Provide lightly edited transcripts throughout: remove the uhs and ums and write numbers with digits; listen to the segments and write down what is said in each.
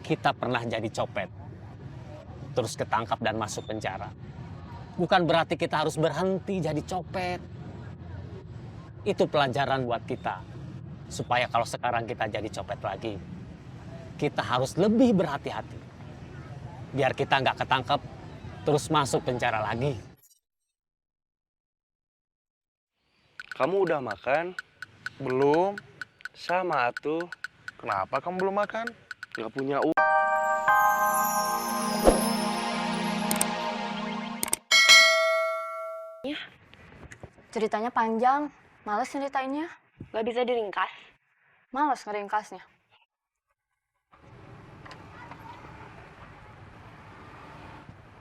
kita pernah jadi copet, terus ketangkap dan masuk penjara. Bukan berarti kita harus berhenti jadi copet. Itu pelajaran buat kita. Supaya kalau sekarang kita jadi copet lagi, kita harus lebih berhati-hati. Biar kita nggak ketangkep, terus masuk penjara lagi. Kamu udah makan? Belum. Sama atuh. Kenapa kamu belum makan? Gak punya uang. Ceritanya panjang, males ceritainnya. Gak bisa diringkas. Males ngeringkasnya.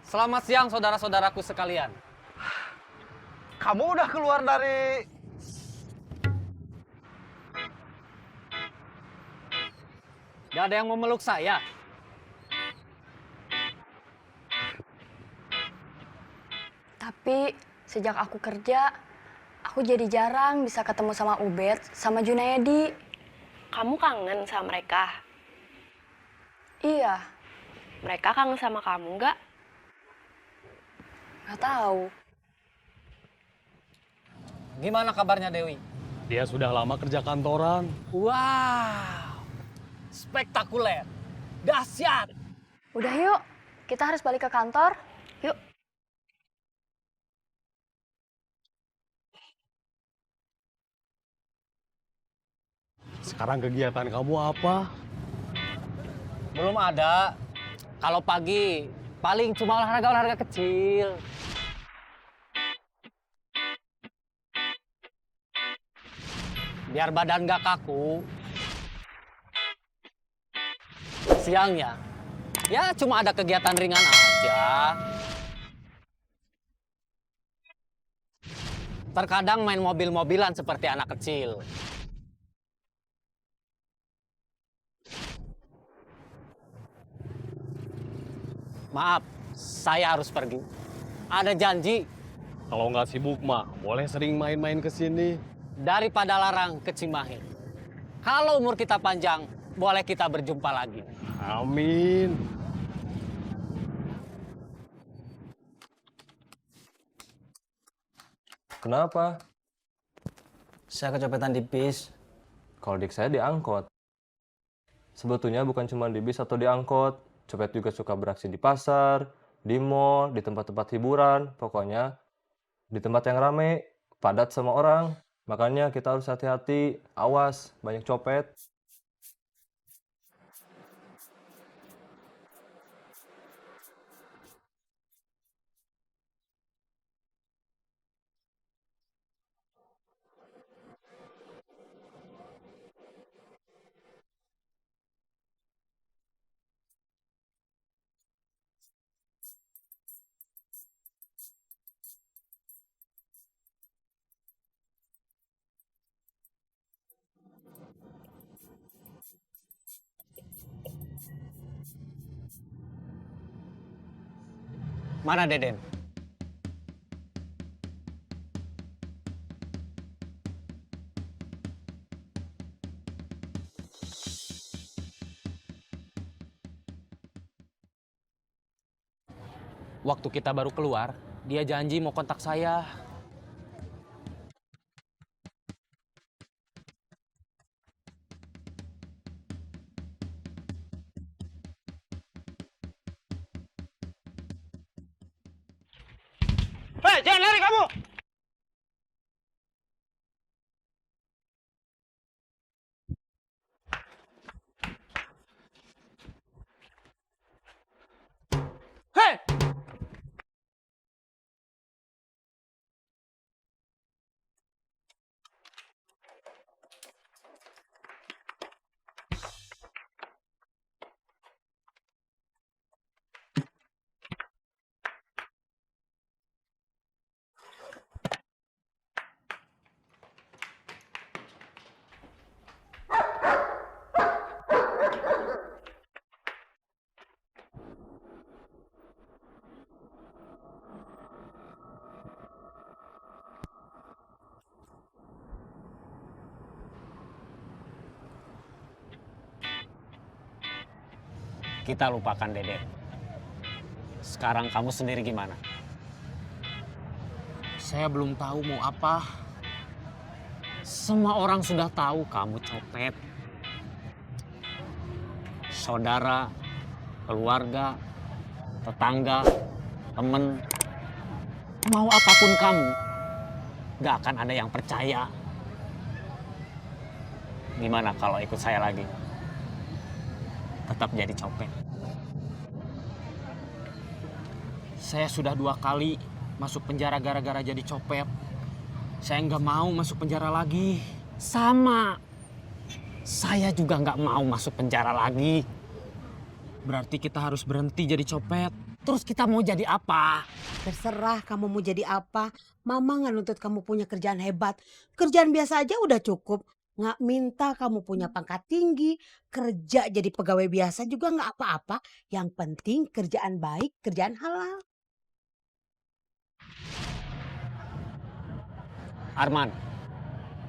Selamat siang saudara-saudaraku sekalian. Kamu udah keluar dari... Gak ada yang mau meluk saya. Tapi sejak aku kerja, aku jadi jarang bisa ketemu sama Ubed sama Junaedi. Kamu kangen sama mereka? Iya, Mereka kangen sama kamu nggak? nggak tahu. Gimana kabarnya Dewi? Dia sudah lama kerja kantoran. Wow, spektakuler, dahsyat. Udah yuk, kita harus balik ke kantor. Yuk. Sekarang kegiatan kamu apa? Belum ada. Kalau pagi, paling cuma olahraga-olahraga kecil. Biar badan gak kaku. Siangnya, ya cuma ada kegiatan ringan aja. Terkadang main mobil-mobilan seperti anak kecil. Maaf, saya harus pergi. Ada janji. Kalau nggak sibuk mah, boleh sering main-main ke sini. Daripada larang ke Cimahi. Kalau umur kita panjang, boleh kita berjumpa lagi. Amin. Kenapa? Saya kecopetan di bis. Kalau dik saya di angkot. Sebetulnya bukan cuma di bis atau di angkot. Copet juga suka beraksi di pasar, di mall, di tempat-tempat hiburan. Pokoknya di tempat yang rame, padat sama orang. Makanya kita harus hati-hati, awas, banyak copet. Mana Deden? Waktu kita baru keluar, dia janji mau kontak saya. Hei, jangan lari kamu! Hei! Kita lupakan Deden. Sekarang kamu sendiri gimana? Saya belum tahu mau apa. Semua orang sudah tahu kamu copet. Saudara, keluarga, tetangga, temen, mau apapun kamu, gak akan ada yang percaya. Gimana kalau ikut saya lagi? Tetap jadi copet. Saya sudah 2 kali masuk penjara gara-gara jadi copet. Saya nggak mau masuk penjara lagi. Sama. Saya juga nggak mau masuk penjara lagi. Berarti kita harus berhenti jadi copet. Terus kita mau jadi apa? Terserah kamu mau jadi apa. Mama nggak nuntut kamu punya kerjaan hebat. Kerjaan biasa aja udah cukup. Nggak minta kamu punya pangkat tinggi. Kerja jadi pegawai biasa juga nggak apa-apa. Yang penting kerjaan baik, kerjaan halal. Arman,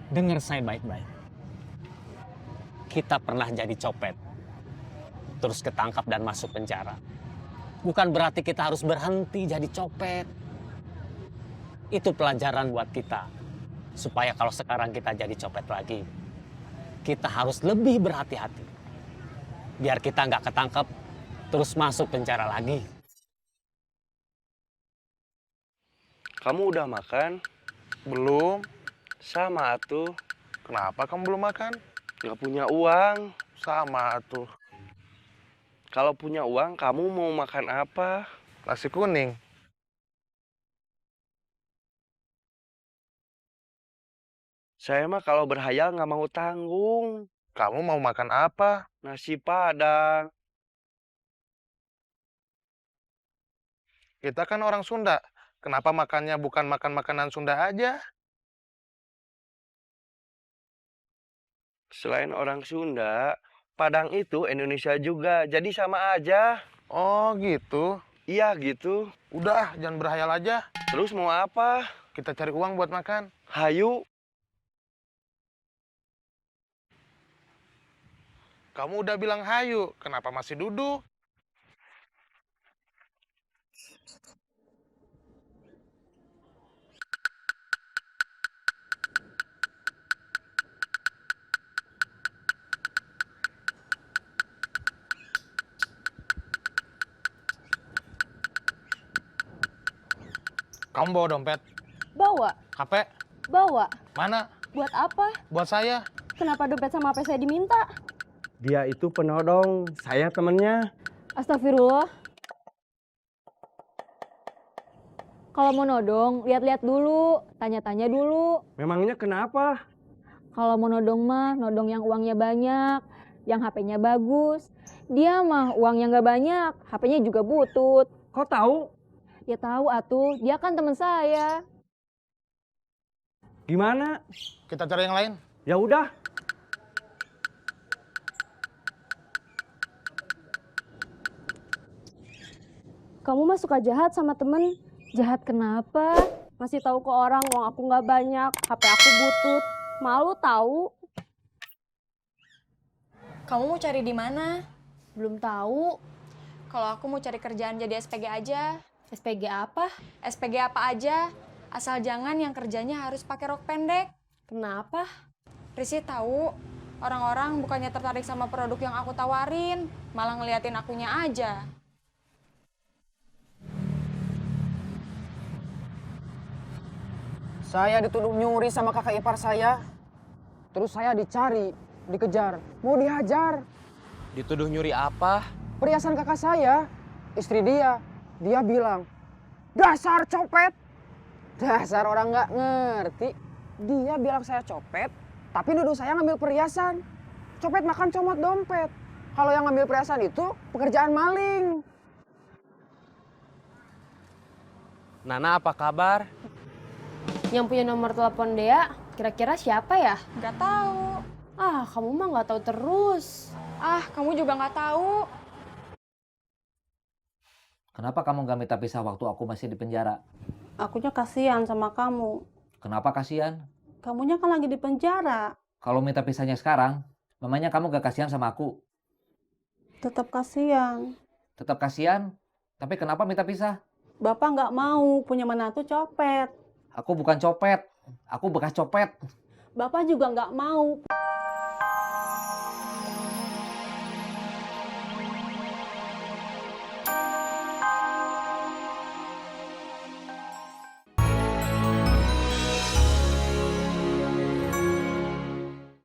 dengar saya baik-baik. Kita pernah jadi copet. Terus ketangkap dan masuk penjara. Bukan berarti kita harus berhenti jadi copet. Itu pelajaran buat kita. Supaya kalau sekarang kita jadi copet lagi, kita harus lebih berhati-hati. Biar kita nggak ketangkap, terus masuk penjara lagi. Kamu udah makan? Belum. Sama atuh. Kenapa kamu belum makan? Gak punya uang. Sama tuh. Kalau punya uang, kamu mau makan apa? Nasi kuning. Saya mah kalau berhayal nggak mau tanggung. Kamu mau makan apa? Nasi Padang. Kita kan orang Sunda. Kenapa makannya bukan makan makanan Sunda aja? Selain orang Sunda, Padang itu Indonesia juga. Jadi sama aja. Oh gitu. Iya gitu. Udah, jangan berhayal aja. Terus mau apa? Kita cari uang buat makan. Hayu. Kamu udah bilang hayu, kenapa masih duduk? Kamu bawa dompet? Bawa, HP? bawa. Mana? Buat apa? Buat saya. Kenapa dompet sama HP saya diminta? Dia itu penodong. Saya temennya. Astagfirullah. Kalau mau nodong, lihat-lihat dulu, tanya-tanya dulu. Memangnya kenapa? Kalau mau nodong mah, nodong yang uangnya banyak, yang HP-nya bagus. Dia mah uangnya nggak banyak, HP-nya juga butut. Kok tahu? Ya tahu atuh, dia kan teman saya. Gimana? Kita cari yang lain. Ya udah. Kamu mah suka jahat sama temen. Jahat kenapa? Masih tahu ke orang uang aku nggak banyak, HP aku butut. Malu tahu. Kamu mau cari di mana? Belum tahu. Kalau aku mau cari kerjaan jadi SPG aja. SPG apa? SPG apa aja, asal jangan yang kerjanya harus pakai rok pendek. Kenapa? Risi tahu, orang-orang bukannya tertarik sama produk yang aku tawarin, malah ngeliatin akunya aja. Saya dituduh nyuri sama kakak ipar saya. Terus saya dicari, dikejar, mau dihajar. Dituduh nyuri apa? Perhiasan kakak saya, istri dia bilang, dasar copet. Dasar orang nggak ngerti. Dia bilang saya copet, tapi nuduh saya ngambil perhiasan. Copet makan comot dompet. Kalau yang ngambil perhiasan itu pekerjaan maling. Nana apa kabar? Yang punya nomor telepon Dea, kira-kira siapa ya? Gak tahu. Ah, kamu mah nggak tahu terus. Ah, kamu juga nggak tahu. Kenapa kamu gak minta pisah waktu aku masih di penjara? Akunya kasihan sama kamu. Kenapa kasihan? Kamunya kan lagi di penjara. Kalau minta pisahnya sekarang, memangnya kamu gak kasihan sama aku? Tetap kasihan. Tetap kasihan, tapi kenapa minta pisah? Bapak nggak mau punya menantu copet. Aku bukan copet, aku bekas copet. Bapak juga nggak mau